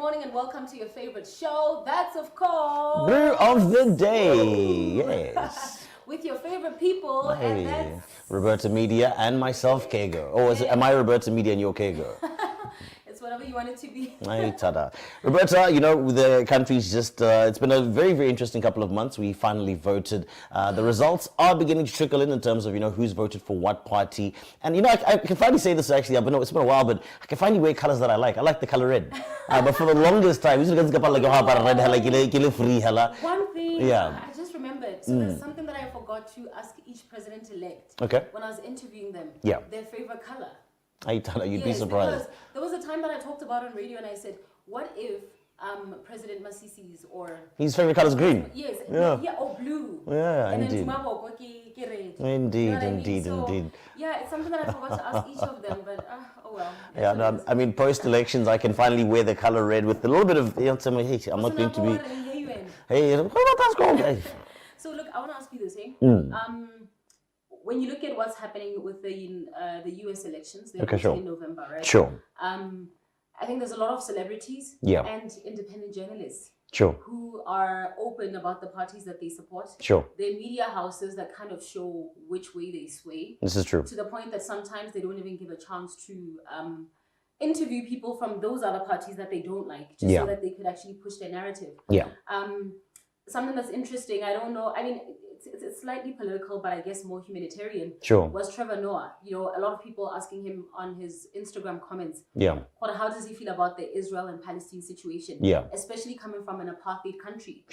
morning and welcome to your favorite show. That's, of course, Brew of the Day. Yes. With your favorite people, and that's Roberta Media and myself, Kego. Or am I Roberta Media and you're Kego? It's whatever you want it to be. Hey, tada. Roberta, you know, the country's just, it's been a very, very interesting couple of months. We finally voted. The results are beginning to trickle in terms of, you know, who's voted for what party. And, you know, I can finally say this actually, it's been a while, but I can finally wear colors that I like. I like the color red. But for the longest time, one thing, yeah. I just remembered. So there's something that I forgot to ask each president-elect when I was interviewing them. Yeah. Their favorite color. You'd be surprised. Because there was a time that I talked about on radio and I said, what if President Masisi's or... His favorite color is green. Yes. Yeah. Or blue. Yeah, and indeed. Then Tumabo, red. Indeed, You know what I mean? indeed, So, indeed. Yeah, it's something that I forgot to ask each of them, but oh well. Yeah, no, I mean, post-elections, I can finally wear the color red with a little bit of, you know, tell me, hey, I'm not going to be... Hey, what about that score? So look, I want to ask you this, when you look at what's happening with the US elections, they're in November, right? Sure. I think there's a lot of celebrities and independent journalists who are open about the parties that they support. Sure. They're media houses that kind of show which way they sway. This is true. To the point that sometimes they don't even give a chance to interview people from those other parties that they don't like, just so that they could actually push their narrative. Yeah. Something that's interesting, I don't know, I mean, it's slightly political, but I guess more humanitarian, was Trevor Noah. You know, a lot of people asking him on his Instagram comments, how does he feel about the Israel and Palestine situation? Especially coming from an apartheid country.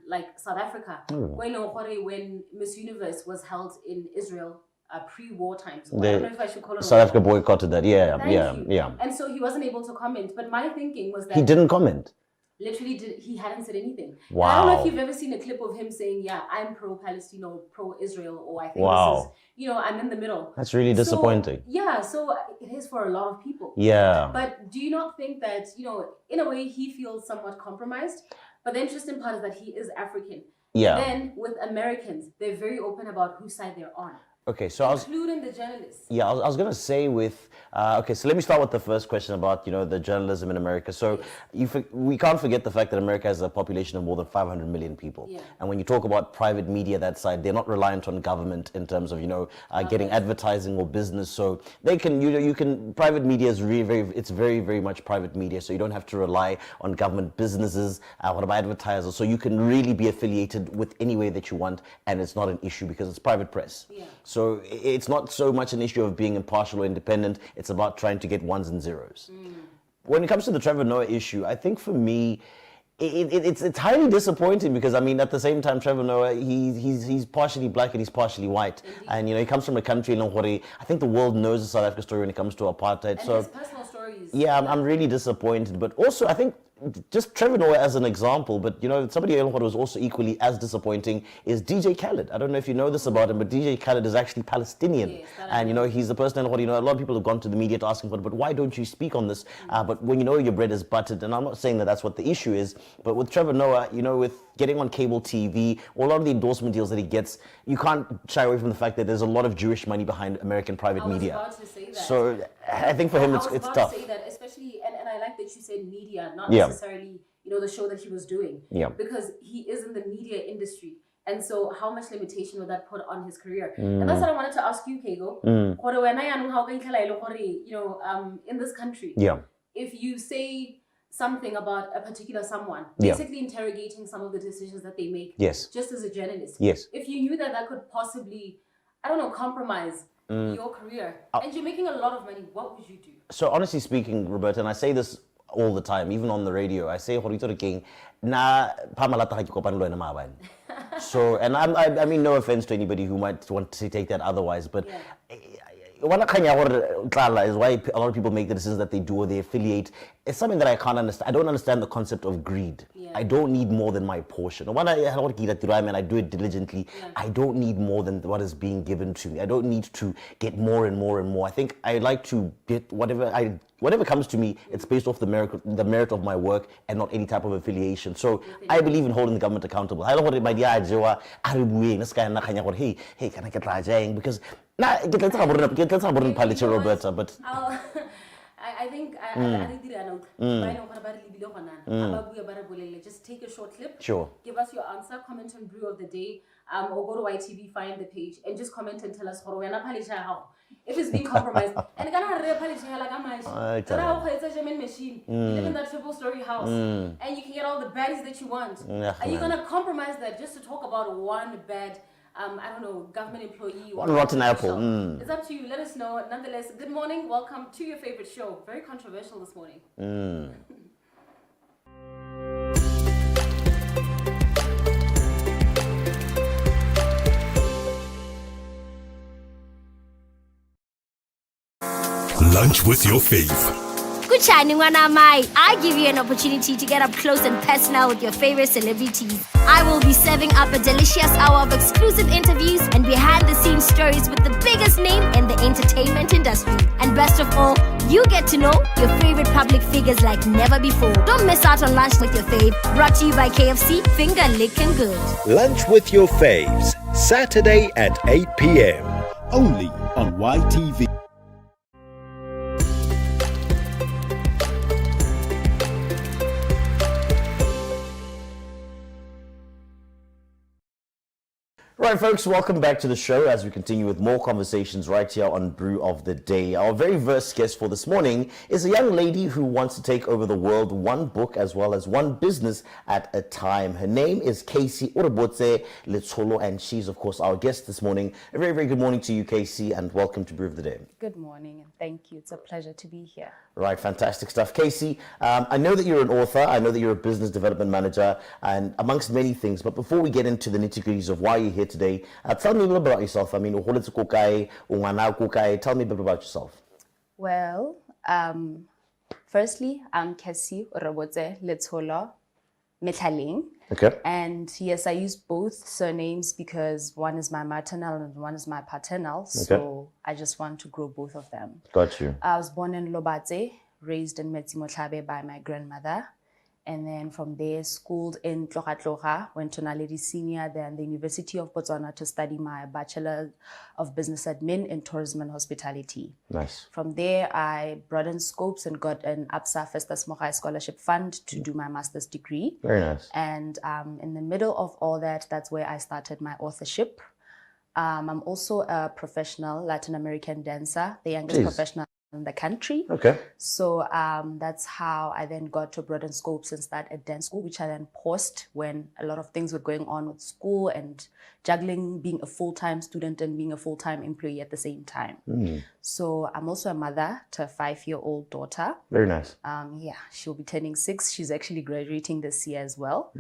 Like South Africa. When Miss Universe was held in Israel, pre-war times. I don't know if I should call it South Africa boycotted that, yeah. And so he wasn't able to comment, but my thinking was that... He didn't comment? Literally, he hadn't said anything. Wow. I don't know if you've ever seen a clip of him saying, yeah, I'm pro-Palestine or pro-Israel, or I think this is, you know, I'm in the middle. That's really disappointing. So it is for a lot of people. Yeah. But do you not think that, you know, in a way he feels somewhat compromised? But the interesting part is that he is African. Yeah. And then with Americans, they're very open about whose side they're on. Okay, so including the journalists. Yeah, I was going to say with... okay, so let me start with the first question about, you know, the journalism in America. So we can't forget the fact that America has a population of more than 500 million people. Yeah. And when you talk about private media, that side, they're not reliant on government in terms of, you know, getting advertising or business. So they can, you can, private media is it's very, very much private media. So you don't have to rely on government businesses or advertisers. So you can really be affiliated with any way that you want. And it's not an issue because it's private press. Yeah. So it's not so much an issue of being impartial or independent. It's about trying to get ones and zeros. When it comes to the Trevor Noah issue, I think for me, it's highly disappointing because, I mean, at the same time, Trevor Noah, he's partially black and he's partially white. And, you know, he comes from a country, I think the world knows the South Africa story when it comes to apartheid. And his personal stories. Yeah, I'm really disappointed. But also, I think, just Trevor Noah as an example, but you know, somebody who was also equally as disappointing is DJ Khaled. I don't know if you know this about him, but DJ Khaled is actually Palestinian. Yes, and you know, he's the person, you know, a lot of people have gone to the media to ask him, but why don't you speak on this? But when you know your bread is buttered, and I'm not saying that that's what the issue is, but with Trevor Noah, you know, with getting on cable TV, or a lot of the endorsement deals that he gets, you can't shy away from the fact that there's a lot of Jewish money behind American private media. I was about to say that. So I think for him, it's tough. I was about to say that, especially, and I like that you said media, not necessarily, you know, the show that he was doing. Yeah. Because he is in the media industry. And so how much limitation would that put on his career? And that's what I wanted to ask you, Kego. You know, in this country, if you say something about a particular someone, basically interrogating some of the decisions that they make, just as a journalist. If you knew that that could possibly, I don't know, compromise your career, and you're making a lot of money, what would you do? So honestly speaking, Roberta, and I say this all the time, even on the radio, I say, na so, and I mean no offense to anybody who might want to take that otherwise, but is why a lot of people make the decisions that they do or they affiliate. It's something that I can't understand. I don't understand the concept of greed. I don't need more than my portion. When I do it diligently, I don't need more than what is being given to me. I don't need to get more and more and more. I think I like to get whatever comes to me, it's based off the merit of my work and not any type of affiliation. So I believe in holding the government accountable. I don't want my idea hey, can I get because Roberta, but I think just take a short clip. Sure. Give us your answer. Comment on Brew of the Day. Or go to YTV, find the page, and just comment and tell us if it's being compromised. And it's a German machine. You live in that triple-story house, and you can get all the baddies that you want. Are you gonna compromise that just to talk about one bad? I don't know, government employee. One rotten apple. It's up to you. Let us know. Nonetheless, good morning. Welcome to your favorite show. Very controversial this morning. Lunch with your fave. I give you an opportunity to get up close and personal with your favorite celebrities. I will be serving up a delicious hour of exclusive interviews and behind-the-scenes stories with the biggest name in the entertainment industry. And best of all, you get to know your favorite public figures like never before. Don't miss out on Lunch with Your Fave, brought to you by KFC, Finger Lickin' Good. Lunch with your faves, Saturday at 8 p.m. Only on YTV. Right, folks, welcome back to the show as we continue with more conversations right here on Brew of the Day. Our very first guest for this morning is a young lady who wants to take over the world, one book as well as one business at a time. Her name is Casey Orobotse Letsholo, and she's, of course, our guest this morning. A very, very good morning to you, Casey, and welcome to Brew of the Day. Good morning, and thank you. It's a pleasure to be here. Right, fantastic stuff. Casey, I know that you're an author, I know that you're a business development manager, and amongst many things, but before we get into the nitty-gritties of why you're here today, tell me a little bit about yourself. I mean, tell me a bit about yourself. Well, firstly, I'm Casey Orobotse Letsholo Methaling. Okay. And yes, I use both surnames because one is my maternal and one is my paternal. So I just want to grow both of them. Got you. I was born in Lobatse, raised in Metsimotlabe by my grandmother. And then from there, schooled in Tloga, went to Naledi Senior, then the University of Botswana to study my Bachelor of Business Admin in Tourism and Hospitality. Nice. From there, I broadened scopes and got an ABSA Festus Mogai Scholarship Fund to do my master's degree. Very nice. And in the middle of all that, that's where I started my authorship. I'm also a professional Latin American dancer, the youngest professional in the country. Okay. So that's how I then got to broaden scopes and start a dance school, which I then paused when a lot of things were going on with school and juggling being a full-time student and being a full-time employee at the same time. So I'm also a mother to a 5-year-old daughter. Very nice. Yeah, she'll be turning 6. She's actually graduating this year as well.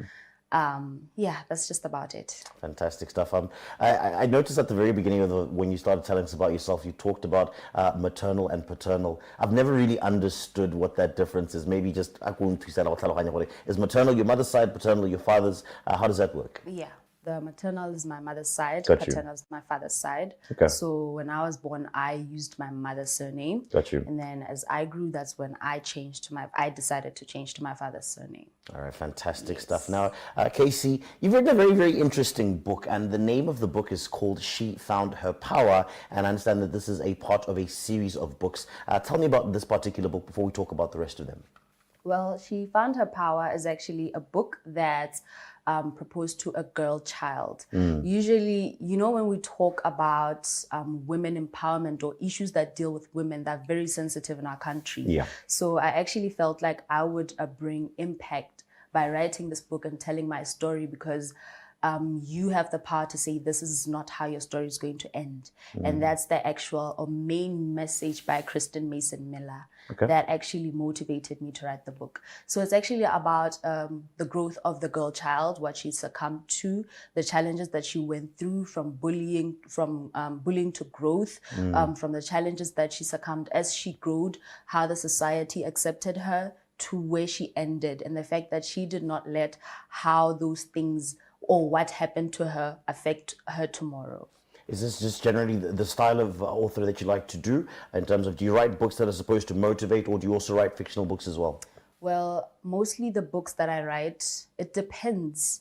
Yeah, that's just about it. Fantastic stuff. I noticed at the very beginning of when you started telling us about yourself, you talked about maternal and paternal. I've never really understood what that difference is. Maybe just, is maternal your mother's side, paternal your father's? How does that work? Yeah. The maternal is my mother's side, Got you. paternal is my father's side. Okay. So when I was born, I used my mother's surname. Got you. And then as I grew, that's when I decided to change to my father's surname. All right, fantastic stuff. Now, Casey, you've written a very, very interesting book, and the name of the book is called She Found Her Power, and I understand that this is a part of a series of books. Tell me about this particular book before we talk about the rest of them. Well, She Found Her Power is actually a book that's proposed to a girl child. Usually, when we talk about women empowerment or issues that deal with women, they're very sensitive in our country. Yeah. So I actually felt like I would bring impact by writing this book and telling my story, because you have the power to say this is not how your story is going to end. And that's the actual or main message by Kristen Mason Miller that actually motivated me to write the book. So it's actually about the growth of the girl child, what she succumbed to, the challenges that she went through from bullying to growth, from the challenges that she succumbed as she grew, how the society accepted her to where she ended, and the fact that she did not let how those things or what happened to her affect her tomorrow. Is this just generally the style of author that you like to do, in terms of, do you write books that are supposed to motivate, or do you also write fictional books as well? Well, mostly the books that I write, it depends.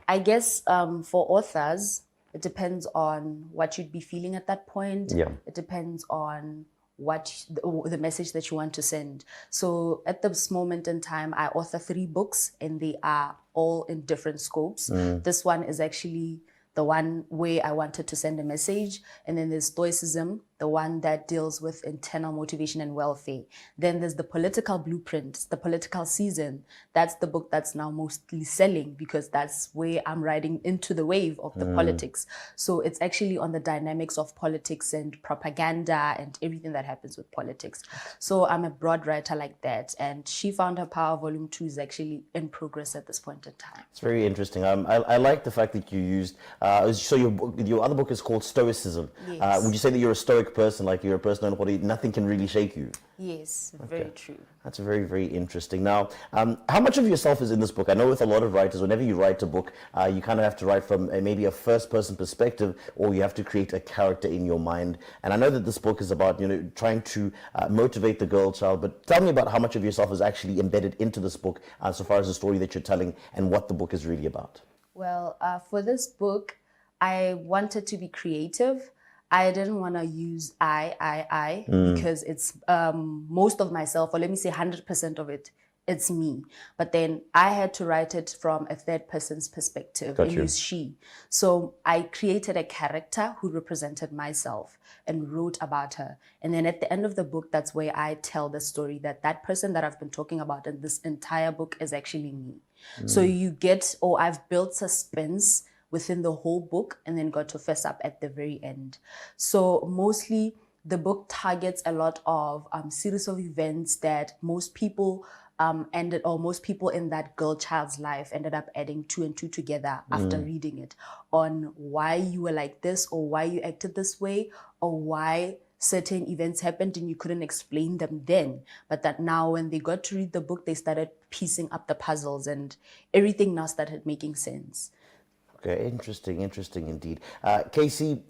I guess for authors, it depends on what you'd be feeling at that point. Yeah. It depends on the message that you want to send. So at this moment in time, I author 3 books, and they are all in different scopes. This one is actually the one where I wanted to send a message. And then there's Stoicism, the one that deals with internal motivation and welfare. Then there's the Political Blueprint, the Political Season. That's the book that's now mostly selling, because that's where I'm riding into the wave of the politics. So it's actually on the dynamics of politics and propaganda and everything that happens with politics. So I'm a broad writer like that. And She Found Her Power Volume 2 is actually in progress at this point in time. It's very interesting. I like the fact that you used, so your other book is called Stoicism. Yes. Would you say that you're a stoic person, like you're a person on body, nothing can really shake you? Yes, very true. That's very, very interesting. Now, how much of yourself is in this book? I know with a lot of writers, whenever you write a book, you kind of have to write from maybe a first-person perspective, or you have to create a character in your mind. And I know that this book is about, trying to motivate the girl child, but tell me about how much of yourself is actually embedded into this book, so far as the story that you're telling and what the book is really about. Well, for this book, I wanted to be creative. I didn't want to use I, because it's most of myself, or let me say 100% of it, it's me. But then I had to write it from a third person's perspective and use she. So I created a character who represented myself and wrote about her. And then at the end of the book, that's where I tell the story that person that I've been talking about in this entire book is actually me. So I've built suspense within the whole book, and then got to fess up at the very end. So mostly the book targets a lot of series of events that most people most people in that girl child's life ended up adding 2 and 2 together after reading it, on why you were like this, or why you acted this way, or why certain events happened and you couldn't explain them then, but that now when they got to read the book, they started piecing up the puzzles and everything now started making sense. Okay, interesting indeed. Casey,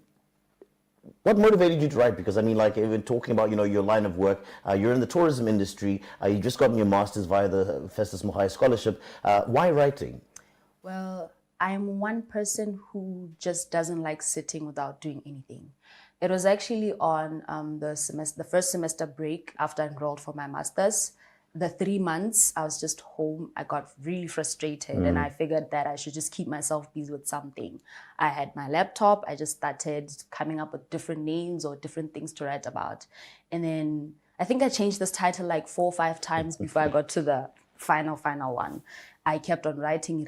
what motivated you to write? Because I mean, like, even talking about, your line of work, you're in the tourism industry, you just gotten your master's via the Festus Mohai scholarship. Why writing? Well, I'm one person who just doesn't like sitting without doing anything. It was actually on the first semester break after I enrolled for my master's. The 3 months I was just home, I got really frustrated and I figured that I should just keep myself busy with something. I had my laptop, I just started coming up with different names or different things to write about. And then I think I changed this title like 4 or 5 times before I got to the final one. I kept on writing.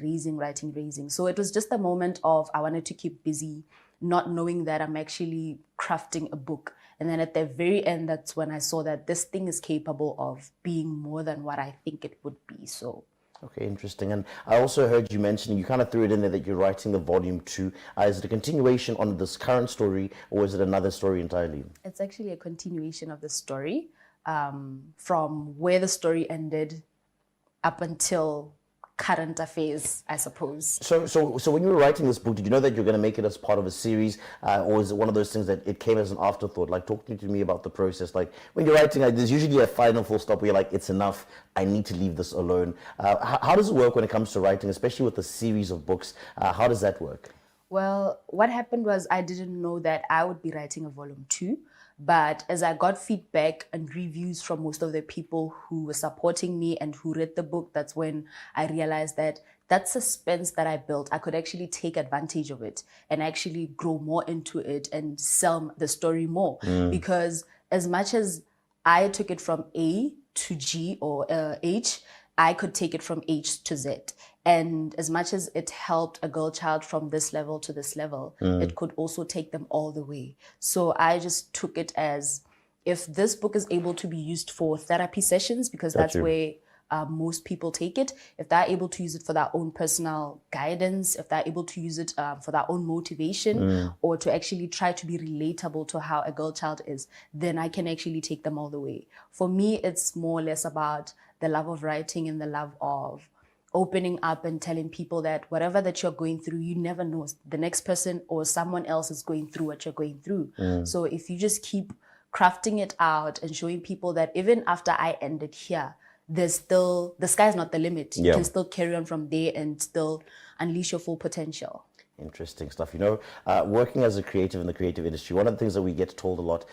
So it was just a moment of I wanted to keep busy, not knowing that I'm actually crafting a book. And then at the very end, that's when I saw that this thing is capable of being more than what I think it would be. So. Okay, interesting. And I also heard you mention, you kind of threw it in there, that you're writing the volume 2. Is it a continuation on this current story, or is it another story entirely? It's actually a continuation of the story, from where the story ended up until current affairs, I suppose. So when you were writing this book, did you know that you're going to make it as part of a series, or is it one of those things that it came as an afterthought? Like, talk to me about the process. Like, when you're writing, there's usually a final full stop where you're like, it's enough, I need to leave this alone. How does it work when it comes to writing, especially with a series of books? How does that work? Well, what happened was I didn't know that I would be writing a volume 2. But as I got feedback and reviews from most of the people who were supporting me and who read the book, that's when I realized that suspense that I built, I could actually take advantage of it and actually grow more into it and sell the story more. Because as much as I took it from A to G or H, I could take it from H to Z. And as much as it helped a girl child from this level to this level, it could also take them all the way. So I just took it as, if this book is able to be used for therapy sessions, because that's where most people take it, if they're able to use it for their own personal guidance, if they're able to use it for their own motivation, or to actually try to be relatable to how a girl child is, then I can actually take them all the way. For me, it's more or less about the love of writing and the love of opening up and telling people that whatever that you're going through, you never know, the next person or someone else is going through what you're going through. So if you just keep crafting it out and showing people that even after I ended here, there's still, the sky's not the limit. You can still carry on from there and still unleash your full potential. Interesting stuff. Working as a creative in the creative industry, one of the things that we get told a lot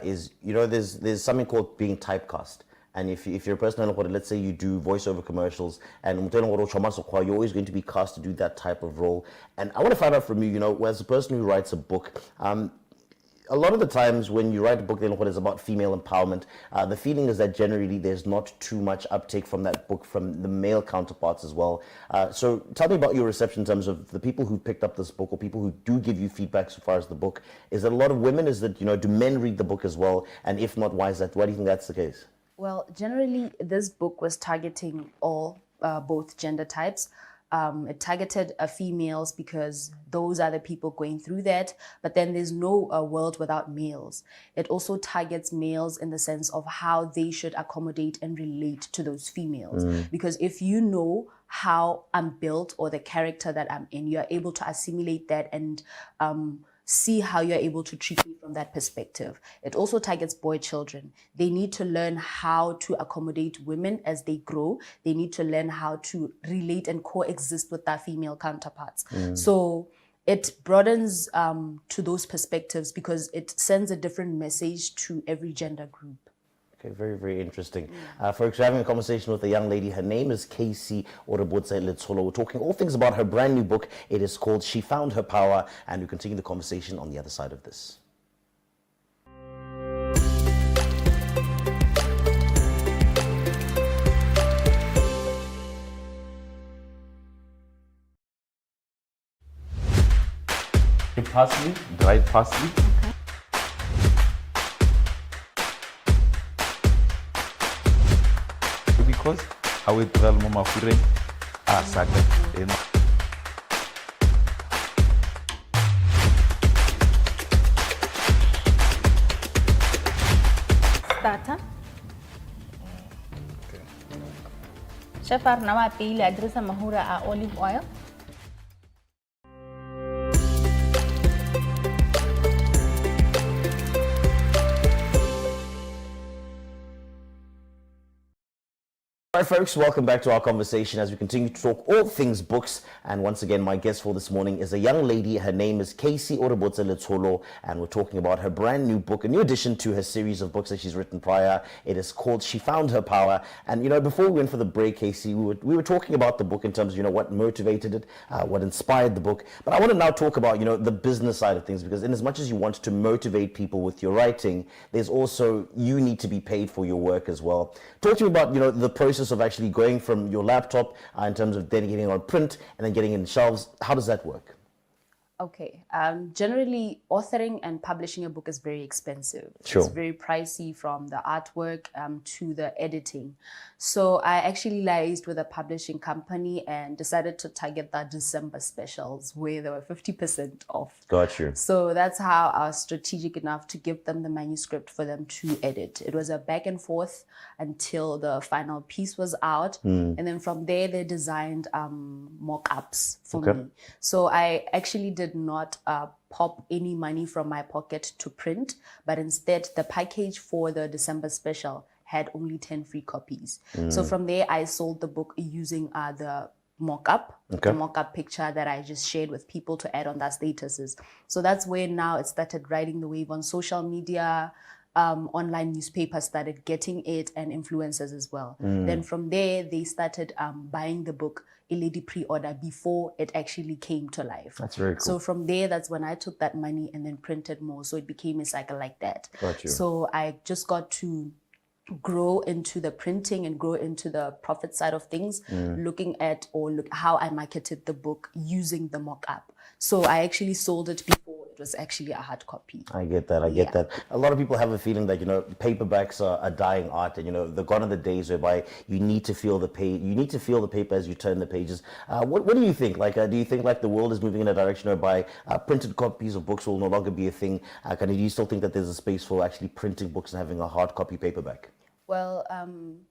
is, there's something called being typecast. And if you're a person, let's say you do voiceover commercials, and you're always going to be cast to do that type of role. And I want to find out from you, as a person who writes a book, a lot of the times when you write a book what is about female empowerment, the feeling is that generally there's not too much uptake from that book from the male counterparts as well. So tell me about your reception in terms of the people who picked up this book or people who do give you feedback so far as the book. Is it a lot of women? Is that, do men read the book as well? And if not, why is that? Why do you think that's the case? Well, generally, this book was targeting all, both gender types. It targeted females because those are the people going through that, but then there's no world without males. It also targets males in the sense of how they should accommodate and relate to those females. Because if you know how I'm built or the character that I'm in, you're able to assimilate that and see how you're able to treat me from that perspective. It also targets boy children. They need to learn how to accommodate women as they grow. They need to learn how to relate and coexist with their female counterparts. So it broadens to those perspectives because it sends a different message to every gender group. Okay, very, very interesting. Folks, we're having a conversation with a young lady. Her name is Casey Letsolo. We're talking all things about her brand new book. It is called She Found Her Power, and we continue the conversation on the other side of this. Parsley, dried parsley. Because I will tell Mama Fure, Saga. Starter. Chef Arnawa pili adresa mahura a olive oil. All right, folks, welcome back to our conversation as we continue to talk all things books. And once again, my guest for this morning is a young lady. Her name is Casey Letsolo, and we're talking about her brand new book, a new addition to her series of books that she's written prior. It is called She Found Her Power. And, before we went for the break, Casey, we were talking about the book in terms of, what motivated it, what inspired the book. But I want to now talk about, the business side of things, because in as much as you want to motivate people with your writing, there's also, you need to be paid for your work as well. Talk to me about, the process of actually going from your laptop in terms of then getting it on print and then getting it in shelves. How does that work? Okay. Generally, authoring and publishing a book is very expensive. Sure. It's very pricey from the artwork to the editing. So I actually liaised with a publishing company and decided to target the December specials where they were 50% off. Got you. So that's how I was strategic enough to give them the manuscript for them to edit. It was a back and forth until the final piece was out. And then from there, they designed mock-ups for me. So I actually did not pop any money from my pocket to print, but instead the package for the December special had only 10 free copies. So from there, I sold the book using the mock-up, the mock-up picture that I just shared with people to add on their statuses. So that's where now it started riding the wave on social media. Online newspapers started getting it and influencers as well. Then from there, they started buying the book a lady pre-order before it actually came to life. That's very cool. So from there, that's when I took that money and then printed more. So it became a cycle like that. Got you. So I just got to grow into the printing and grow into the profit side of things, looking at how I marketed the book using the mock-up. So I actually sold it before it was actually a hard copy. I get that. I get that. A lot of people have a feeling that, paperbacks are a dying art, and, they're gone are the days whereby you need to feel the page, you need to feel the paper as you turn the pages. What do you think? Do you think the world is moving in a direction whereby printed copies of books will no longer be a thing? Do you still think that there's a space for actually printing books and having a hard copy paperback? Well,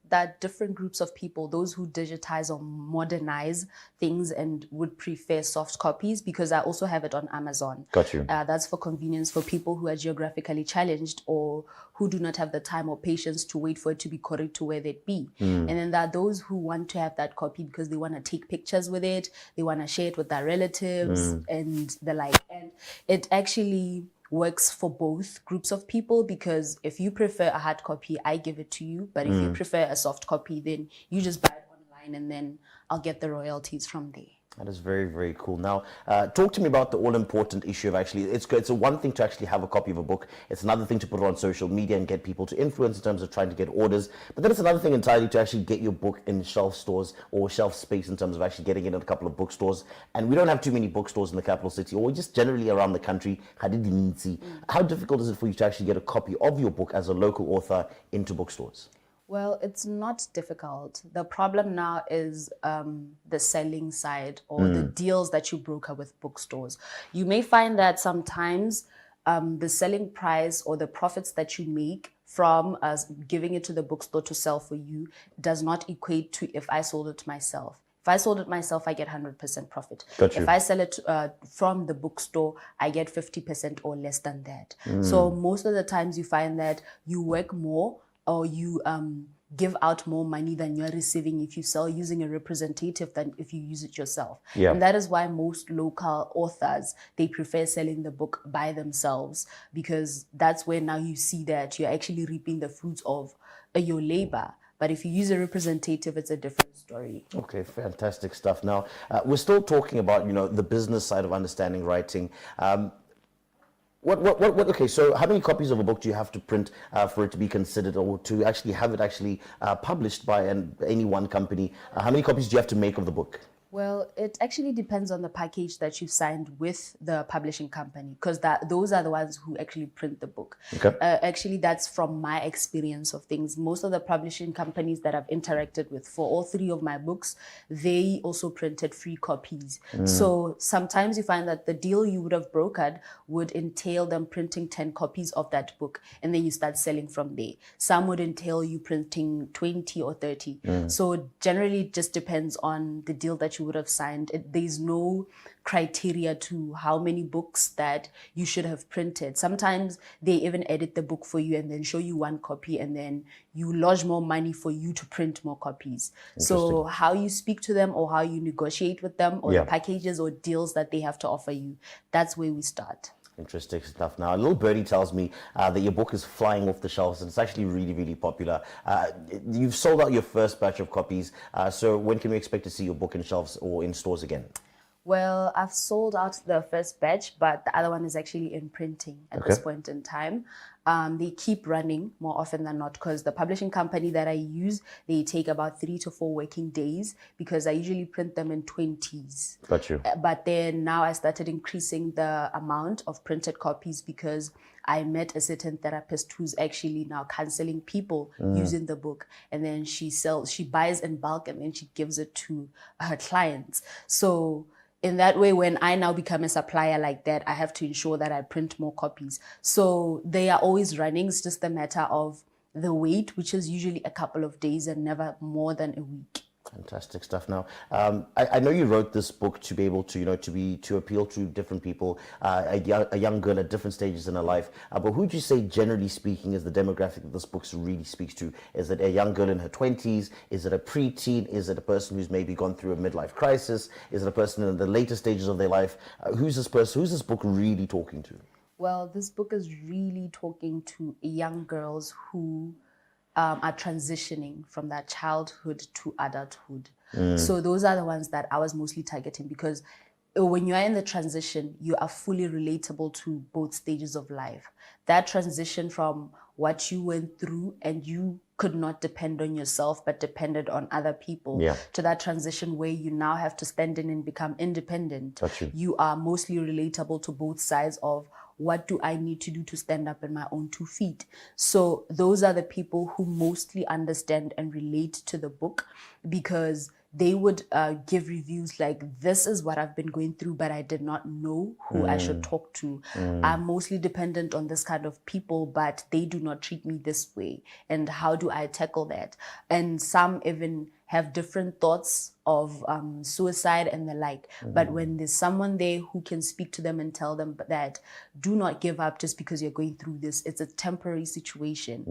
there are different groups of people, those who digitize or modernize things and would prefer soft copies, because I also have it on Amazon. Got you. That's for convenience for people who are geographically challenged or who do not have the time or patience to wait for it to be correct to where they'd be. And then there are those who want to have that copy because they want to take pictures with it, they want to share it with their relatives and the like. And it actually works for both groups of people, because if you prefer a hard copy, I give it to you. But if you prefer a soft copy, then you just buy it online and then I'll get the royalties from there. That is very, very cool. Now, talk to me about the all-important issue of actually, it's a one thing to actually have a copy of a book. It's another thing to put it on social media and get people to influence in terms of trying to get orders. But then it's another thing entirely to actually get your book in shelf stores or shelf space in terms of actually getting it in a couple of bookstores. And we don't have too many bookstores in the capital city or just generally around the country. How difficult is it for you to actually get a copy of your book as a local author into bookstores? Well, it's not difficult. The problem now is the selling side or the deals that you broker with bookstores. You may find that sometimes the selling price or the profits that you make from giving it to the bookstore to sell for you does not equate to if I sold it myself. If I sold it myself, I get 100% profit. If I sell it from the bookstore, I get 50% or less than that. So most of the times you find that you work more or you give out more money than you're receiving if you sell using a representative than if you use it yourself. And that is why most local authors, they prefer selling the book by themselves, because that's where now you see that you're actually reaping the fruits of your labor. But if you use a representative, it's a different story. Okay, fantastic stuff. Now, we're still talking about, the business side of understanding writing. Okay, so how many copies of a book do you have to print for it to be considered or to actually have it published by any one company? How many copies do you have to make of the book? Well, it actually depends on the package that you've signed with the publishing company, because those are the ones who actually print the book. Okay. Actually, that's from my experience of things. Most of the publishing companies that I've interacted with for all three of my books, they also printed free copies. So sometimes you find that the deal you would have brokered would entail them printing 10 copies of that book, and then you start selling from there. Some would entail you printing 20 or 30. So generally, it just depends on the deal that you would have signed. There's no criteria to how many books that you should have printed. Sometimes they even edit the book for you and then show you one copy, and then you lodge more money for you to print more copies. So how you speak to them or how you negotiate with them or the packages or deals that they have to offer you, that's where we start. Interesting stuff. Now, a little birdie tells me that your book is flying off the shelves and it's actually really, really popular. You've sold out your first batch of copies. So when can we expect to see your book in shelves or in stores again? Well, I've sold out the first batch, but the other one is actually in printing at this point in time. They keep running more often than not, because the publishing company that I use, they take about 3 to 4 working days, because I usually print them in 20s. Got you. But then now I started increasing the amount of printed copies, because I met a certain therapist who's actually now counseling people using the book, and then she buys in bulk and then she gives it to her clients. So in that way, when I now become a supplier like that, I have to ensure that I print more copies. So they are always running. It's just a matter of the wait, which is usually a couple of days and never more than a week. Fantastic stuff. Now, I know you wrote this book to be able to, to appeal to different people, a young girl at different stages in her life. But who would you say, generally speaking, is the demographic that this book really speaks to? Is it a young girl in her 20s? Is it a preteen? Is it a person who's maybe gone through a midlife crisis? Is it a person in the later stages of their life? Who's this person? Who's this book really talking to? Well, this book is really talking to young girls who are transitioning from their childhood to adulthood. So those are the ones that I was mostly targeting, because when you are in the transition, you are fully relatable to both stages of life. That transition from what you went through and you could not depend on yourself but depended on other people, to that transition where you now have to stand in and become independent. You are mostly relatable to both sides of what do I need to do to stand up on my own 2 feet. So those are the people who mostly understand and relate to the book, because they would give reviews like, this is what I've been going through, but I did not know who I should talk to. I'm mostly dependent on this kind of people, but they do not treat me this way. And how do I tackle that? And some even have different thoughts of suicide and the like. But when there's someone there who can speak to them and tell them that do not give up just because you're going through this, it's a temporary situation.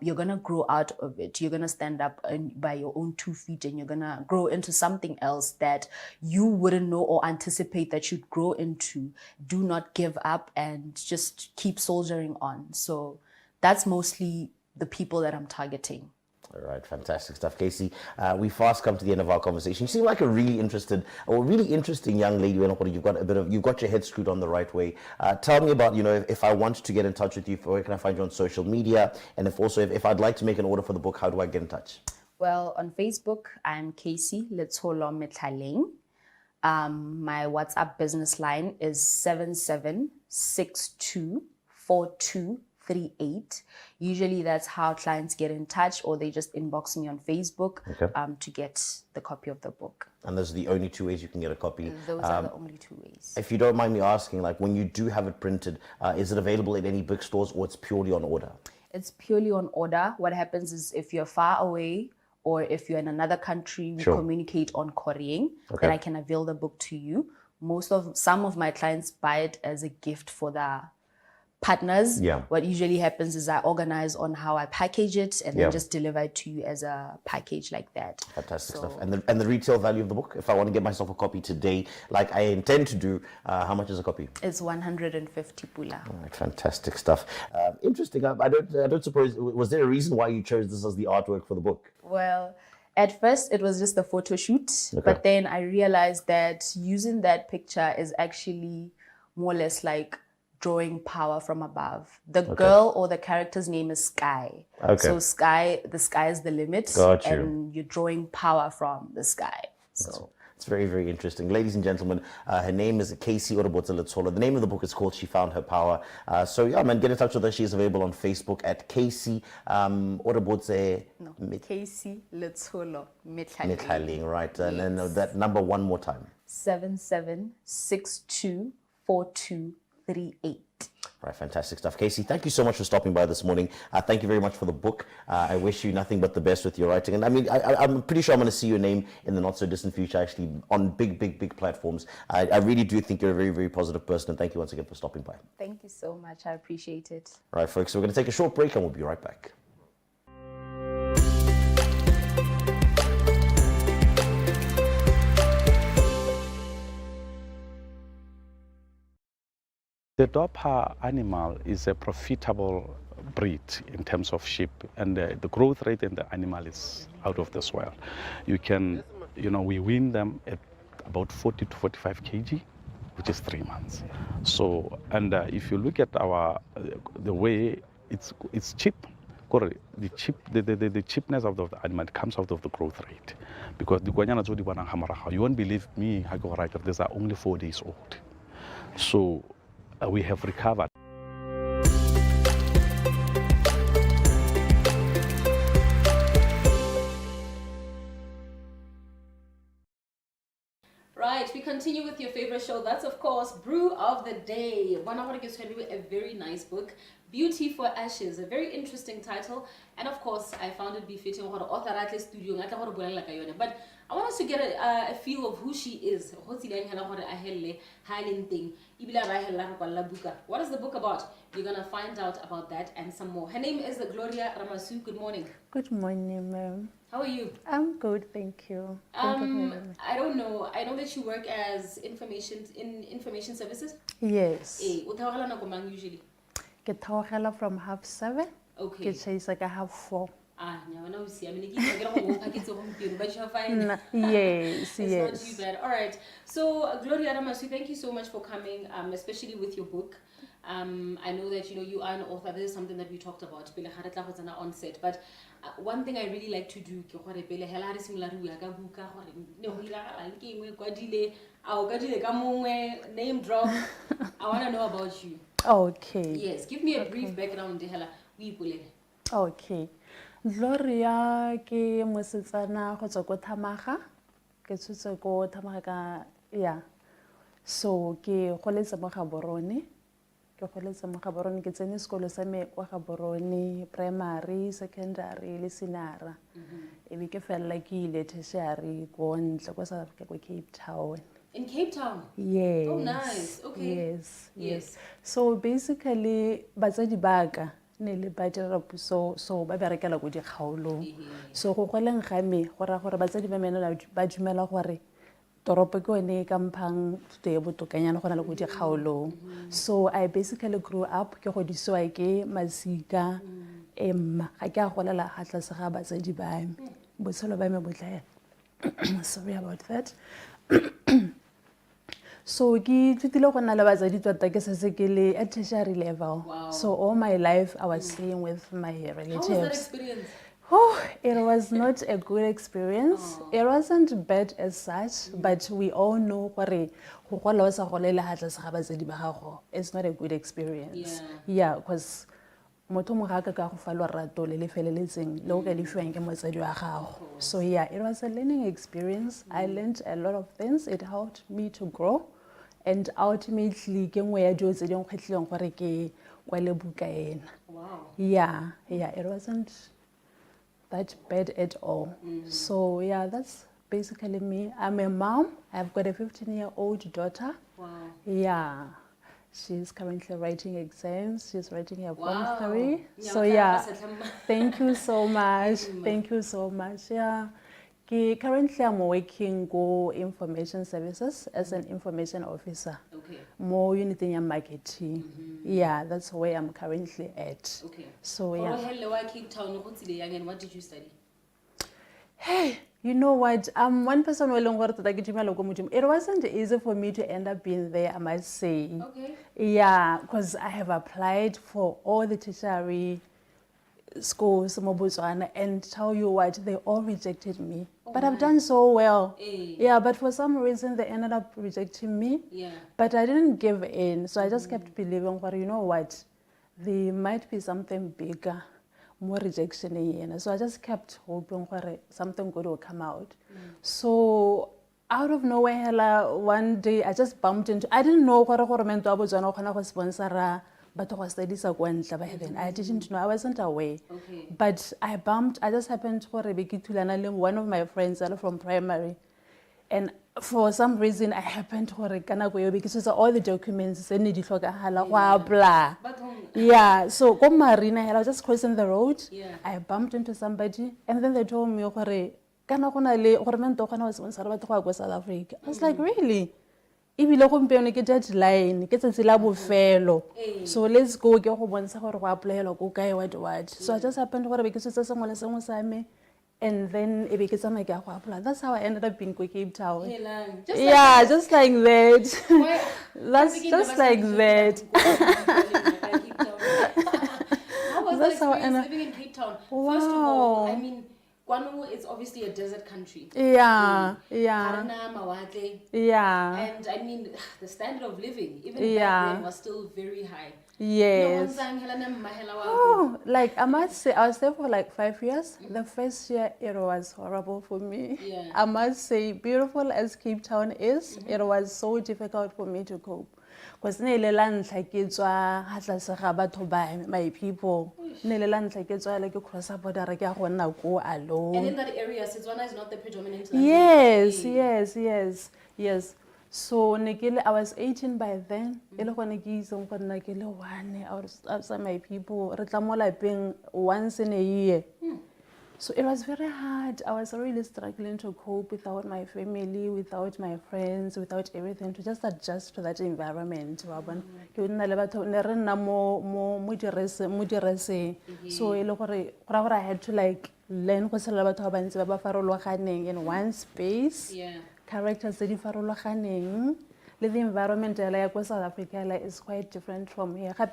You're going to grow out of it. You're going to stand up by your own 2 feet, and you're going to grow into something else that you wouldn't know or anticipate that you'd grow into. Do not give up and just keep soldiering on. So that's mostly the people that I'm targeting. All right, fantastic stuff, Casey. We fast come to the end of our conversation. You seem like a really interesting young lady. You've got your head screwed on the right way. Tell me about, if I want to get in touch with you, where can I find you on social media? And if I'd like to make an order for the book, how do I get in touch? Well, on Facebook, I'm Casey Letsholo Metlaleng. My WhatsApp business line is 77624238. Usually that's how clients get in touch, or they just inbox me on Facebook to get the copy of the book. And those are the only 2 ways you can get a copy? Those are the only 2 ways. If you don't mind me asking, like when you do have it printed, is it available at any bookstores, or it's purely on order? It's purely on order. What happens is if you're far away, or if you're in another country, we communicate on couriering, then I can avail the book to you. Some of my clients buy it as a gift for their partners. What usually happens is I organize on how I package it and then just deliver it to you as a package like that. Fantastic stuff. And the retail value of the book, if I want to get myself a copy today, like I intend to do, how much is a copy? It's 150 pula. All right, fantastic stuff. Interesting. I don't suppose, was there a reason why you chose this as the artwork for the book? Well, at first it was just a photo shoot, but then I realized that using that picture is actually more or less like drawing power from above. The girl or the character's name is Sky. So the sky is the limit. And you're drawing power from the sky. So it's very, very interesting. Ladies and gentlemen, her name is Casey Orobotse Letsholo. The name of the book is called She Found Her Power. So yeah, man, get in touch with her. She is available on Facebook at Casey Orobotse. No, Casey Letsholo Metlaleng, right? And then that number one more time. 77624238. Right, fantastic stuff. Casey, thank you so much for stopping by this morning. Thank you very much for the book. I wish you nothing but the best with your writing. And I mean, I'm pretty sure I'm going to see your name in the not so distant future, actually, on big platforms. I really do think you're a very, very positive person. And thank you once again for stopping by. Thank you so much. I appreciate it. Right, folks, so we're going to take a short break and we'll be right back. The Dorper animal is a profitable breed in terms of sheep, and the growth rate in the animal is out of this world. You can, we wean them at about 40 to 45 kg, which is 3 months. So, and if you look at the way it's cheap, the cheapness of the animal comes out of the growth rate, because the you won't believe me, these are only 4 days old. So we have recovered. Right, we continue with your favorite show. That's, of course, Brew of the Day. One of gives a very nice book, Beauty for Ashes, a very interesting title. And of course, I found it befitting to author at the studio. But I want us to get a feel of who she is. What is the book about? You're going to find out about that and some more. Her name is Gloria Ramasu. Good morning. Good morning, ma'am. How are you? I'm good, thank you. I don't know. I know that you work as information services. Yes. Usually. Get from 7:30. Okay. Get says like I have 4. Now see. I mean, but you're fine. Yes, it's yes. not too bad. All right. So, Gloria Ramasu, thank you so much for coming, especially with your book. I know that you are an author. This is something that we talked about on set. But one thing I really like to do, name drop. I want to know about you. Okay. Yes, give me a brief background. Okay. Gloria ke mosetsana go tswa ko Thamaga. ke tshotse ko Thamaka, yeah. So ke goletse mo Gaborone. Ke goletse mo Gaborone ke tsene sekolo sa me kwa Gaborone, primary, secondary le senara. E be ke fela ke ile tertiary ko ntle kwa South Africa ko Cape Town. In Cape Town? Yes. Oh, nice. Okay. Yes. So basically, batsadi baka ne le ba dira so ba berekela go dikgaolong. So go goleng ga me go ra gore batsadi ba mena ba dumela gore toropo ke one ka mphang thuto e botokanyana go na le go dikgaolong. So I basically grew up ke go disiwa ke masika emma ga ke a golela ga tlase ga batsadi ba me. Botshelo ba me botla sorry about that. So ke ithutile go nna le batsadi tota ke setse ke le at tertiary level. Wow. So all my life I was staying with my relatives. How was that experience? Oh, it was not a good experience. It wasn't bad as such, but we all know it's not a good experience. Yeah, because so yeah, it was a learning experience. I learned a lot of things. It helped me to grow, and ultimately Wow. Yeah, it wasn't that bad at all. So yeah, that's basically me. I'm a mom. I've got a 15-year-old daughter. Wow. Yeah. She's currently writing exams. She's writing her Wow. Form 3. Yeah, So yeah, thank you so much. Thank you so much. Yeah. Currently, I'm working go information services as an information officer. Okay. More unit in marketing. Yeah, that's where I'm currently at. Okay. So yeah. Cape Town, and what did you study? Hey, you know what? One person it wasn't easy for me to end up being there, I must say. Okay. Yeah, because I have applied for all the tertiary schools in Botswana, and tell you what, they all rejected me. But I've done so well. Yeah, but for some reason they ended up rejecting me. Yeah. But I didn't give in, so I just kept believing, you know what, there might be something bigger, more rejection in. So I just kept hoping something good will come out. So out of nowhere, one day I just bumped into, I didn't know what I sponsor. But I didn't know, I wasn't aware. Okay. But I just happened to one of my friends from primary. And for some reason, I happened to because all the documents, yeah, so go marina, I was just crossing the road. Yeah. I bumped into somebody, and then they told me, I was South Africa. I was like, really? Deadline, so let's go what. So I just happened to because it's and then it became like that's how I ended up in Cape Town. Yeah, just like that. That's just like that. How was that experience living in Cape Town? Wow. First of all, I mean, Kwanu is obviously a desert country. Yeah. And I mean, the standard of living, even back then, was still very high. Yes. Oh, like I must say, I was there for like 5 years. The first year, it was horrible for me. Yeah. I must say, beautiful as Cape Town is, it was so difficult for me to cope. Because my people, like cross border, go alone. And in that area, Setswana is not the predominant language. Yes. So I was 18 by then. I was outside my people. Once in a year. So it was very hard. I was really struggling to cope without my family, without my friends, without everything, to just adjust to that environment. So I had to like learn in one space. Yeah. Characters the environment of South Africa is quite different from here. A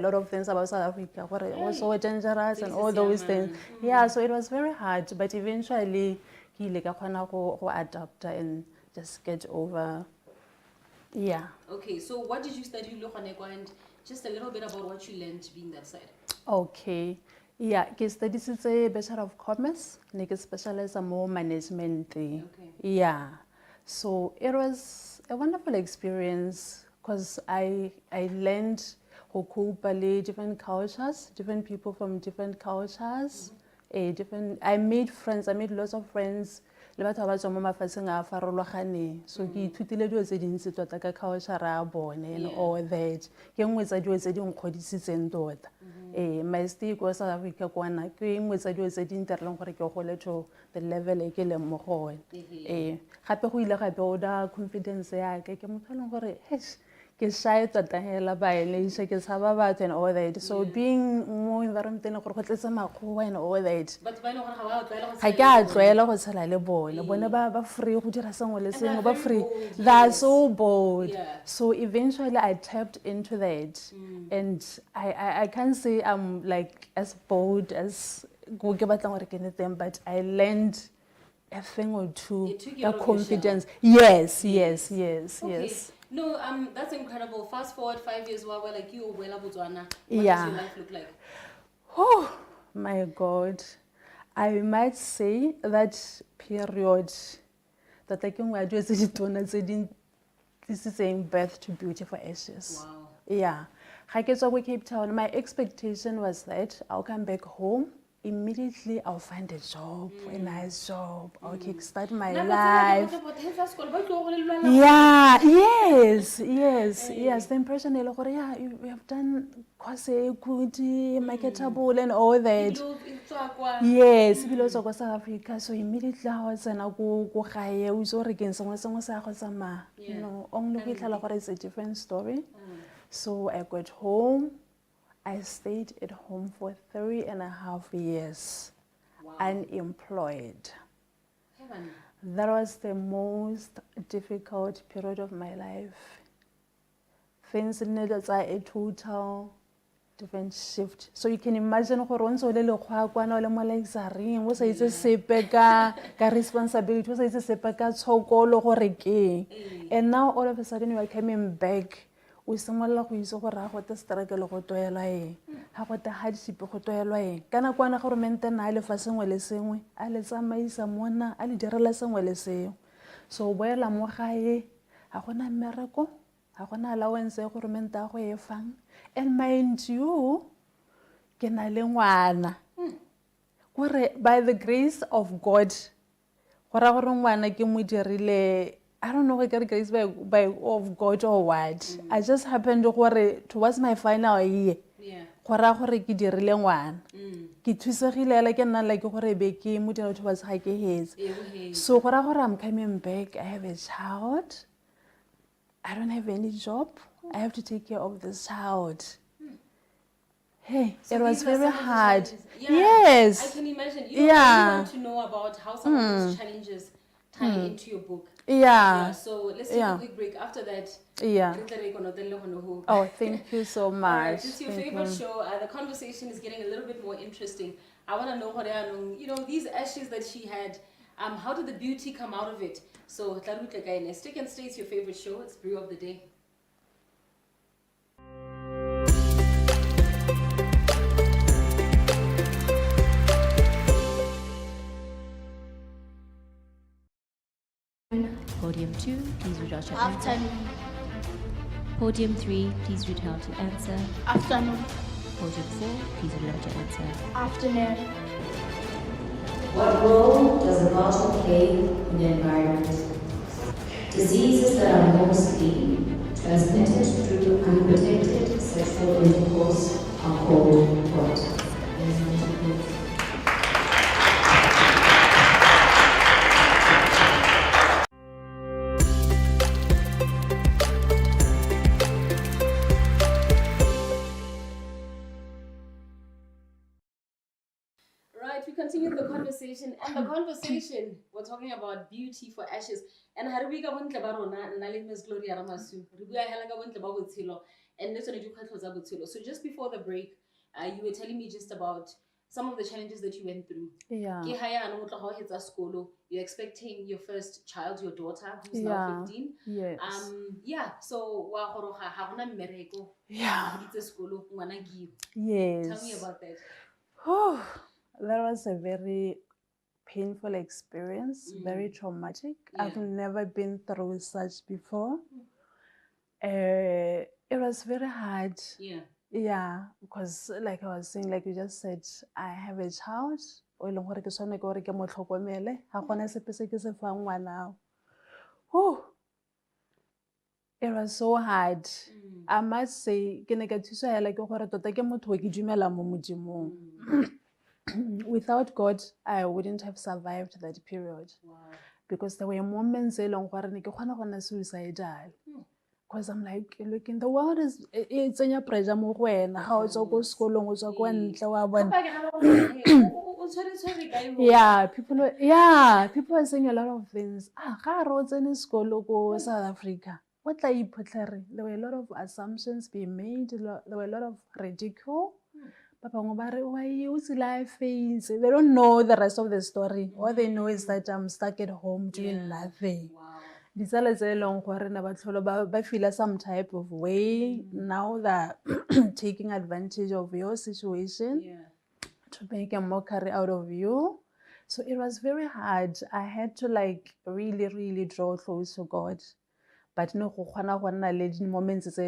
lot of things about South Africa. It was so dangerous and all those things. Yeah, so it was very hard, but eventually I adapt and just get over. Yeah. Okay, so what did you study, and just a little bit about what you learned being that side? Okay. Yeah, ke studied Bachelor of Commerce, and I specialize in more management. Okay. Yeah, so it was a wonderful experience because I learned how different cultures, different people from different cultures, I made friends. I made lots of friends. Le batho ba tswang mo mafatsheng a farologaneng. So ke ithutile dilo tse dintsi tota ka culture ya bone and all that. Ke nngwe tsa dilo tse di nkgodisitseng tota. My stay ko South Africa kwana ke nngwe tsa dilo tse di ntireleng gore ke gole to the level e ke leng mo go one. Gape go ile gape o da confidence ya ka ke motho leng gore ke shy tota hela ba ene ke tshaba batho and all that. So being mo environment le gore go tletse makgowa and all that. But ba ile gore ga ba tlwaela Ga ke a tlwaela go tshela le bone. Bone ba free go dira sengwe le sengwe ba free. They're so bold. So eventually I tapped into that. And I can't say I'm like as bold as go ke batlang gore ke nne, but I learned a thing or two. The confidence. Yes. Okay. No, that's incredible. Fast forward 5 years while we're like you, Botswana. What does your life look like? Oh my God. I might say that period that I can do this is saying birth to Beauty for Ashes. Wow. Yeah. Ga Cape Town, my expectation was that I'll come back home. Immediately I'll find a job, a nice job. I'll kickstart my life. Yeah, yes. The impression is like, yeah, you have done quite equity, marketable and all that. Yes, because of South Africa. So immediately I was saying, go gae, we saw again someone sa go sama. You know, only it's a different story. So I got home. I stayed at home for 3.5 years, unemployed. That was the most difficult period of my life. Things needed a total different shift. So you can imagine once you responsibility, and now all of a sudden you are coming back. We simolola go itse gore ga gote struggle go toelwa eng ga gote hardship go toelwa eng kana kwana government na a le fa sengwe le sengwe a le tsamaisa mona a le direla sengwe le sengwe so boela mo gae ga gona mmereko ga gona allowance e government a go e fang and mind you ke na le ngwana gore by the grace of God gore gore ngwana ke mo dirile I don't know if I grace by of God or what. I just happened towards my final year. Gore ke dirile ngwana. Ke thusegile la ke nna like gore be ke mo dira towards ga ke hetse. So gore I'm coming back, I have a child. I don't have any job. I have to take care of this child. Hey, so it was very hard. Yes. I can imagine. You know, I want to know about how some of those challenges tie into your book. Yeah. So let's take a quick break. After that, oh, thank you so much. This is your favorite show. The conversation is getting a little bit more interesting. I want to know, you know, these ashes that she had, how did the beauty come out of it? So, stick and stay. It's your favorite show. It's Brew of the Day. Podium 2, please read out your answer. Podium 3, please read out your answer. Afternoon. Podium 4, please read out your answer. Afternoon. What role does the bottle play in the environment? Diseases that are mostly transmitted through unprotected sexual intercourse are called what? Continue the conversation, and the conversation we're talking about beauty for ashes. And Haribika bontle ba rona nna le Miss Gloria Ramasu. Re bua hela ka bontle ba botshelo and le tsone dikgwetlho tsa botshelo. So just before the break, you were telling me just about some of the challenges that you went through. Yeah. Ke haya ano motla ga hetsa skolo. You're expecting your first child, your daughter, who's now 15. Yes. Yeah. So wa goroga ha gona mmereko. Yeah. Skolo ngwana giwe. Yes. Tell me about that. That was a very painful experience, very traumatic. I've never been through such before. It was very hard. Yeah, because like I was saying, like you just said, I have a child. It was so hard. I must say, without God, I wouldn't have survived that period. Wow. Because there were moments suicidal. Because I'm like, looking, the world is, it's in your pressure more when how it's all school yeah, people are saying a lot of things. Roads in school South Africa. What are you put there? There were a lot of assumptions being made, there were a lot of ridicule. Papa why you life face? They don't know the rest of the story. All they know is that I'm stuck at home doing nothing. Wow. Ba feel some type of way. Now they're taking advantage of your situation to make a mockery out of you. So it was very hard. I had to like really, really draw close to God. But no, moments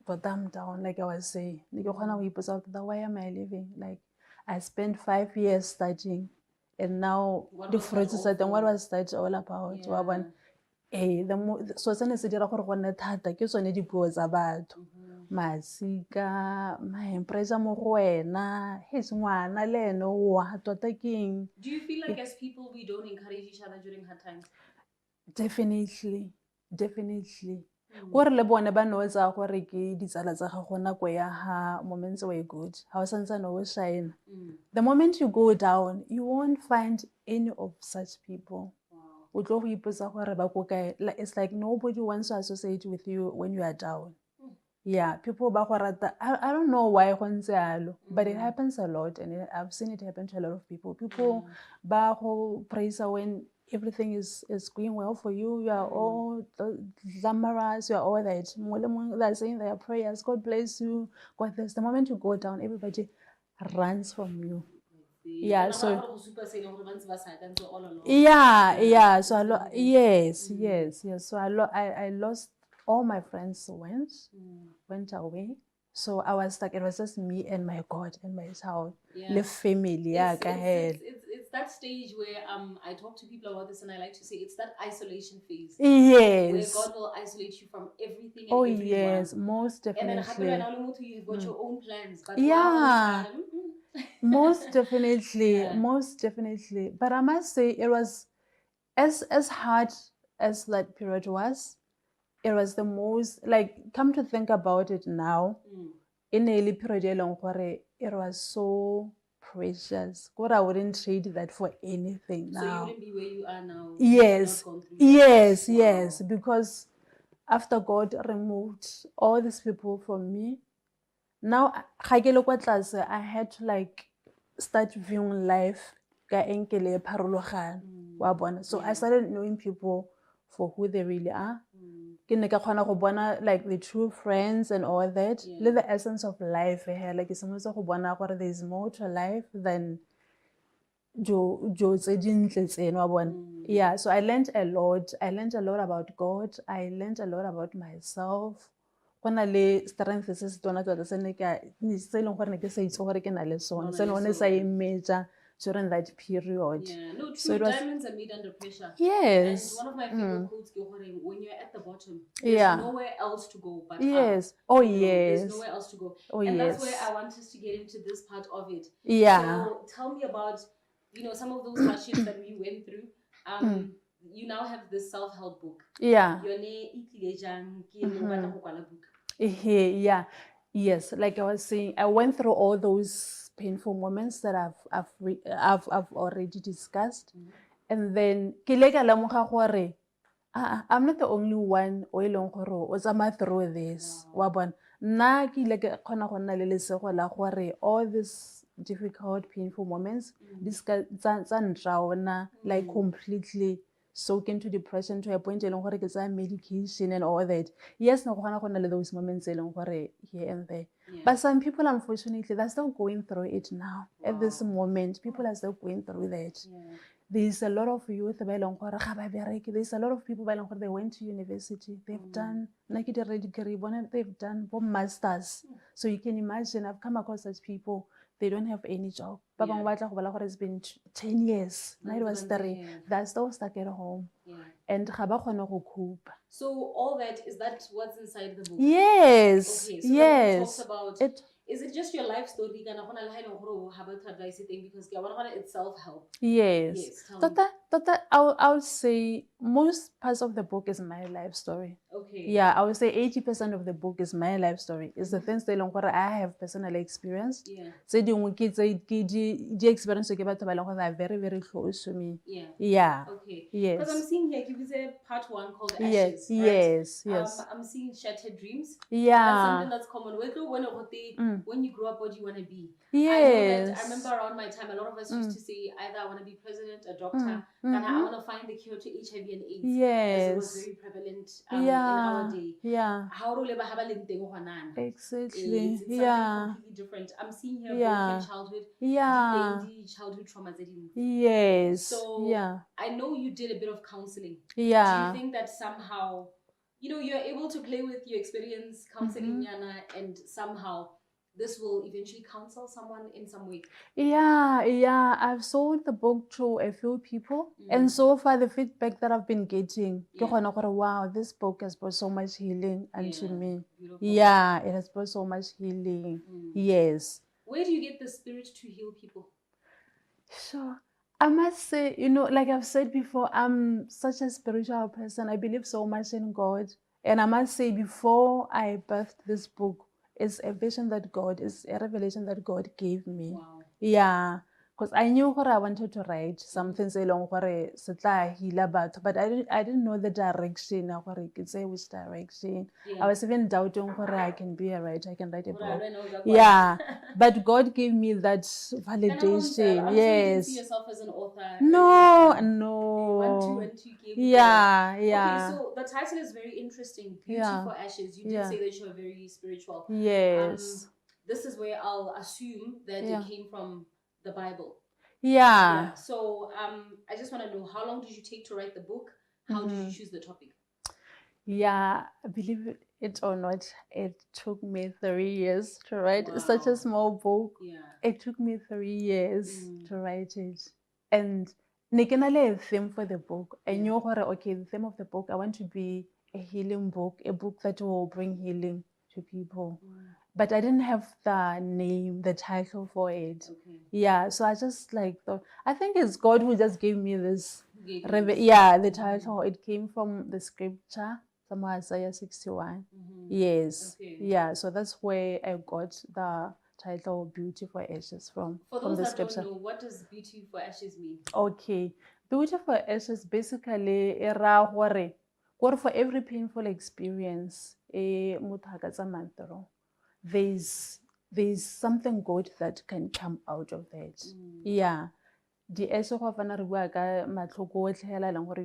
but I'm down, like I was saying. Why am I living? Like, I spent 5 years studying, and now the fruits is what was that all about? So se ne se dira gore go nne thata ke tsone dipuo tsa batho masika pressure mo go wena ngwana le ene wa tota keng. Do you feel like as people we don't encourage each other during hard times? Definitely. Gore le bone ba noetsa gore ke ditsala tsa gago nako ya ha moments were good. How santsane o shine. The moment you go down, you won't find any of such people. It's like nobody wants to associate with you when you are down. Yeah, people I don't know why but it happens a lot, and I've seen it happen to a lot of people. People praise when everything is going well for you. You are all glamorous. You are all that. They're saying their prayers. God bless you. God bless. The moment you go down, everybody runs from you. Yeah, so yeah, so yes. So I lost all my friends went away. So I was stuck. It was just me and my God and my child, the family. It's that stage where I talk to people about this, and I like to say it's that isolation phase. Yes. Where God will isolate you from everything and everyone. Yes, most definitely. And then you've got your own plans. But most definitely. Most definitely. But I must say it was as hard as that period was. It was the most, like, come to think about it now, in a period, it was so precious. God, I wouldn't trade that for anything now. So you wouldn't be where you are now? Yes, because after God removed all these people from me, now I had to like start viewing life. So I started knowing people for who they really are. Like the true friends and all that. The essence of life here. Like there's more to life than yeah, so I learned a lot. I learned a lot about God. I learned a lot about myself. Strength during that period. True diamonds are made under pressure. Yes. And one of my favorite quotes, when you're at the bottom, there's nowhere else to go but up. There's nowhere else to go. And that's where I want us to get into this part of it. So tell me about, some of those hardships that we went through. You now have this self-help book. Yeah. Yes, like I was saying, I went through all those painful moments that I've already discussed, and then I'm not the only one through this. All these difficult, painful moments, like completely soak into depression to a point eleng gore ke tsaya medication and all that. Yes, no gona gona le those moments eleng gore here and there. But some people, unfortunately, they're still going through it now. At this moment, people are still going through that. There's a lot of youth, there's a lot of people they went to university, they've done degree, they've done masters. So you can imagine, I've come across such people, they don't have any job. It's been 10 years, now it was 3, they're still stuck at home. And so all that, is that what's inside the book? Yes. Okay, so yes. it talks about is it just your life story? Because it's self-help. Yes. Tota, I would say most parts of the book is my life story. Okay. Yeah, I would say 80% of the book is my life story. It's the things that I have personally experienced. Yeah. So the experience are very, very close to me. Yeah. Yeah. Okay. Yes. Because I'm seeing here, give you a part 1 called Yes. Ashes. Right? Yes. I'm seeing Shattered Dreams. Yeah. That's something that's common. When you grow up, what do you want to be? Yes. I remember around my time, a lot of us used to say either I want to be president, a doctor, and I want to find the cure to HIV and AIDS. Yes. As it was very prevalent in our day. Yeah. Exactly. It's something completely different. I'm seeing here broken childhood. Yeah. Childhood trauma. Yes. So I know you did a bit of counseling. Yeah. Do you think that somehow, you're able to play with your experience counseling, Yana, and somehow this will eventually counsel someone in some way? Yeah. I've sold the book to a few people, and so far the feedback that I've been getting, wow, this book has brought so much healing unto me. Beautiful. Yeah, it has brought so much healing. Yes. Where do you get the spirit to heal people? Sure. I must say, like I've said before, I'm such a spiritual person. I believe so much in God. And I must say, before I birthed this book, it's a vision that it's a revelation that God gave me. Wow. Yeah. Because I knew what I wanted to write, something say long but I didn't know the direction, which direction. I was even doubting whether I can be a writer, I can write a book. Yeah. But God gave me that validation. I'm yes. sure you didn't see yourself as an author. No. You gave Yeah. Okay, so the title is very interesting. Beauty for Ashes. You did say that you were very spiritual. Yes. This is where I'll assume that it came from the Bible. Yeah. So I just want to know, how long did you take to write the book? How did you choose the topic? Yeah, believe it or not, it took me 3 years to write such a small book. Yeah. It took me 3 years to write it. And a theme for the book. I knew, okay, the theme of the book, I want to be a healing book, a book that will bring healing to people. But I didn't have the name, the title for it. Okay. Yeah, so I just thought, I think it's God who just gave me this. The title. It came from the scripture, from Isaiah 61. Yes. Okay. Yeah, so that's where I got the title Beauty for Ashes from. For from those the that scripture. don't know, what does Beauty for Ashes mean? Okay. Beauty for Ashes basically era gore for every painful experience, there's something good that can come out of that. Yeah. The ashes of an you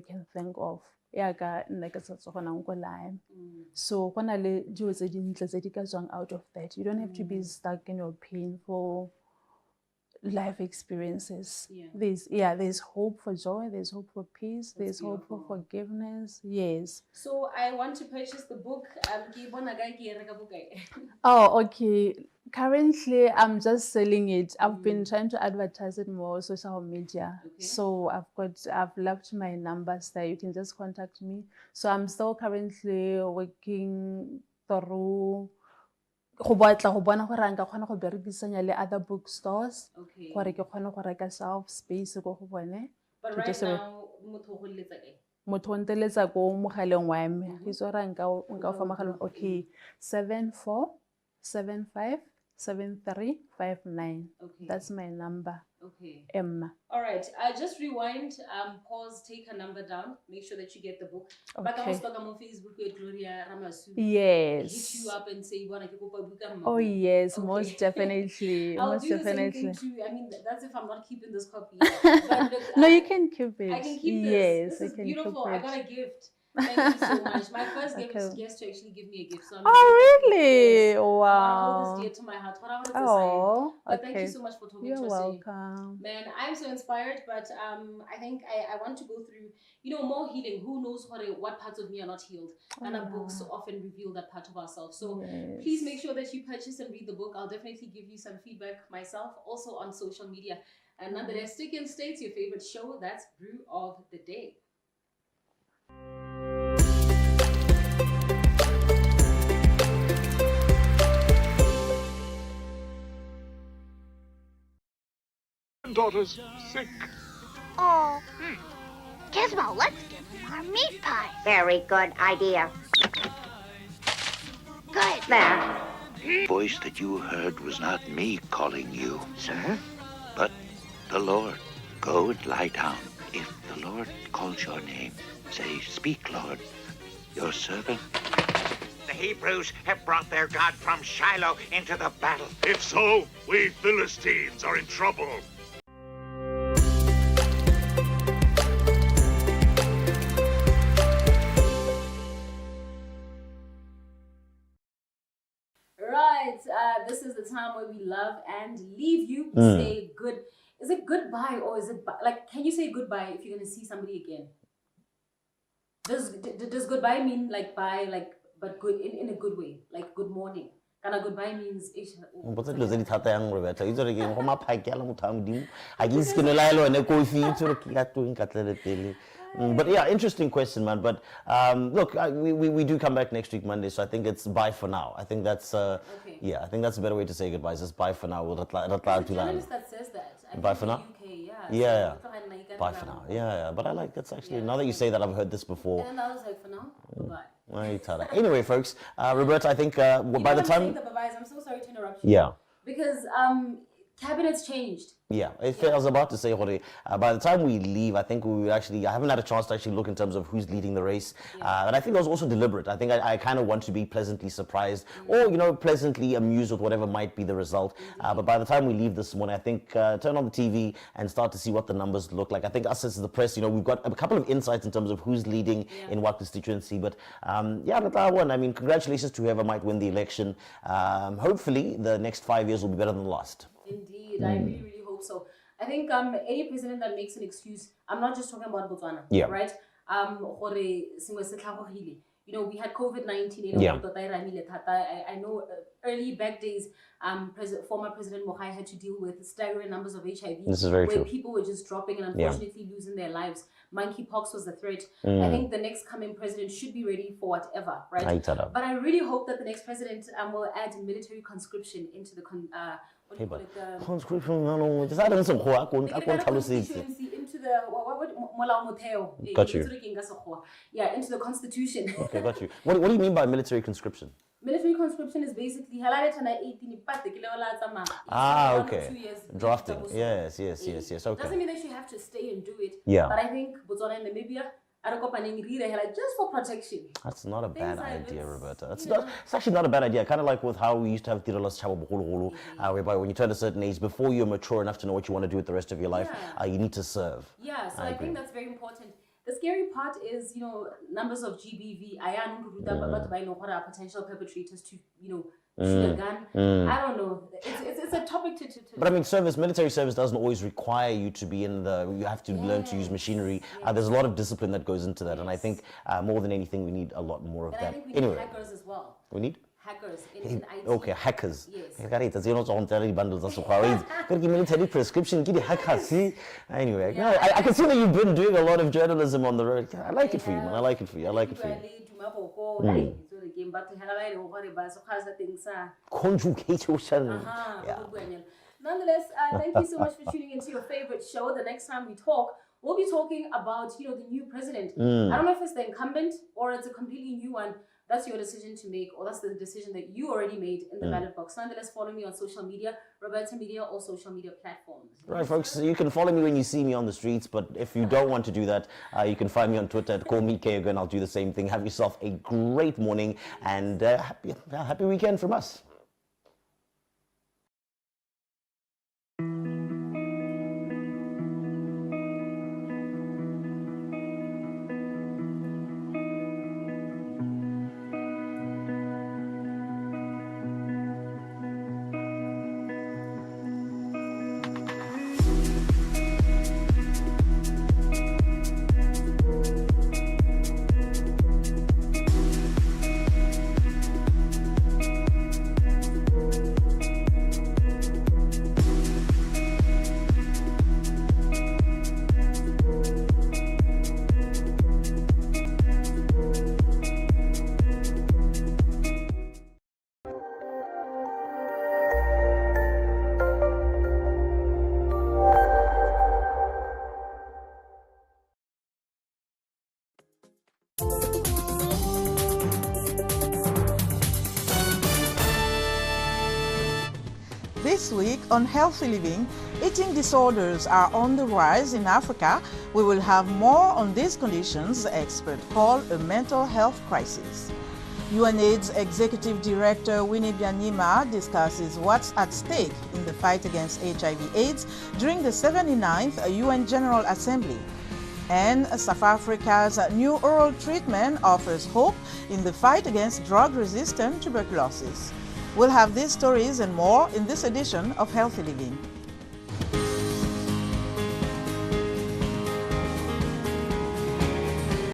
can think of. So when I do out of that, you don't have to be stuck in your painful life experiences. There's hope for joy, there's hope for peace, there's hope for forgiveness. Yes. So I want to purchase the book. Oh, okay. Currently, I'm just selling it. I've been trying to advertise it more on social media. Okay. So I've left my numbers there. You can just contact me. So I'm still currently working through go bona gore nka kgona go berekisanya le other bookstores gore ke kgone go reka shelf space go go bone. But right now, motho o nteletsa ko mogaleng wa me ke itse gore nka fa mogaleng. Okay, 7475 7359. Okay. That's my number. Okay. Emma. All right. Just rewind, pause, take her number down. Make sure that you get the book. Okay. But I was talking on Facebook with Gloria Ramasu. Yes. Hit you up and say you want to get a book. Oh yes, Okay. most definitely. I'll most do definitely. the same thing too. I mean, that's if I'm not keeping this copy. But look, No, you can keep it. I can keep this. Yes, This is I can beautiful. keep I it. got a gift. Thank you so much. My first Okay. guest to actually give me a gift. So I'm Oh really really? yes. Wow. I want to hold this dear to my heart. Oh, but okay. thank you so much for talking You're to us. welcome. Man, I'm so inspired, but I think I want to go through, more healing. Who knows what parts of me are not healed? And our books often reveal that part of ourselves. So please make sure that you purchase and read the book. I'll definitely give you some feedback myself, also on social media. And nonetheless, stick and state's your favorite show. That's Brew of the Day. Daughter's sick. Oh. Gizmo, let's give him our meat pie. Very good idea. Good. There. The voice that you heard was not me calling you, sir, but the Lord. Go and lie down. If the Lord calls your name, say, "Speak, Lord, your servant." The Hebrews have brought their God from Shiloh into the battle. If so, we Philistines are in trouble. Right, this is the time where we love and leave you. Say good. Is it goodbye or is it can you say goodbye if you're gonna see somebody again? Does goodbye mean like bye, but good in a good way, like good morning? Kind of goodbye means but yeah, interesting question, man. But look, we do come back next week Monday, so I think it's bye for now. I think that's yeah, I think that's a better way to say goodbye. It's bye for now. There's a journalist that says that. Bye for now. UK, yeah. Bye for now. Yeah. But I like that's actually now that you say that, I've heard this before. And then I was like, for now, goodbye. Anyway, folks, Roberta, I think by the time I'm so sorry to interrupt you. Yeah. Because cabinets changed. Yeah, I was about to say, Jorge, by the time we leave, I think I haven't had a chance to actually look in terms of who's leading the race. And I think it was also deliberate. I think I kind of want to be pleasantly surprised or, pleasantly amused with whatever might be the result. But by the time we leave this morning, I think turn on the TV and start to see what the numbers look like. I think us as the press, we've got a couple of insights in terms of who's leading in what constituency. But I mean, congratulations to whoever might win the election. Hopefully, the next 5 years will be better than the last. Indeed, I really hope so. I think any president that makes an excuse, I'm not just talking about Botswana, right? We had COVID-19. I know early back days, former President Mogai had to deal with staggering numbers of HIV. This is very where true. People were just dropping and unfortunately losing their lives. Monkeypox was the threat. I think the next coming president should be ready for whatever, right? But I really hope that the next president will add military conscription into the conscription. Into the Molao Motheo. Got you. Yeah, into the constitution. Okay, got you. What do you mean by military conscription? Military conscription is basically okay. Drafting. Yes. Okay. Doesn't mean that you have to stay and do it. Yeah. But I think Botswana and Namibia just for protection. That's not a bad idea, Roberta. It's actually not a bad idea. Kind of like with how we used to have Tirolas Chabo whereby when you turn a certain age, before you're mature enough to know what you want to do with the rest of your life, you need to serve. Yeah, so I think that's very important. The scary part is, numbers of GBV. Potential perpetrators to, shoot a gun. I don't know. It's a topic to. But I mean, military service doesn't always require you to be you have to learn to use machinery. There's a lot of discipline that goes into that. And I think more than anything, we need a lot more of that. I think we need hackers as well. We need? Hackers in IT. Okay, hackers. Yes. Military prescription, get hackers. Anyway, I can see that you've been doing a lot of journalism on the road. I like it for you, man. I like it for you. Conjugation. Nonetheless, thank you so much for tuning into your favorite show. The next time we talk, we'll be talking about the new president. I don't know if it's the incumbent or it's a completely new one. that's your decision to make, or that's the decision that you already made in the ballot box. Nonetheless, follow me on social media, Roberta Media, or social media platforms. Right, folks, you can follow me when you see me on the streets, but if you don't want to do that, you can find me on Twitter at callmekego, and I'll do the same thing. Have yourself a great morning, and happy weekend from us. This week on Healthy Living, eating disorders are on the rise in Africa. We will have more on these conditions experts call a mental health crisis. UNAIDS Executive Director Winnie Byanyima discusses what's at stake in the fight against HIV/AIDS during the 79th UN General Assembly. And South Africa's new oral treatment offers hope in the fight against drug-resistant tuberculosis. We'll have these stories and more in this edition of Healthy Living.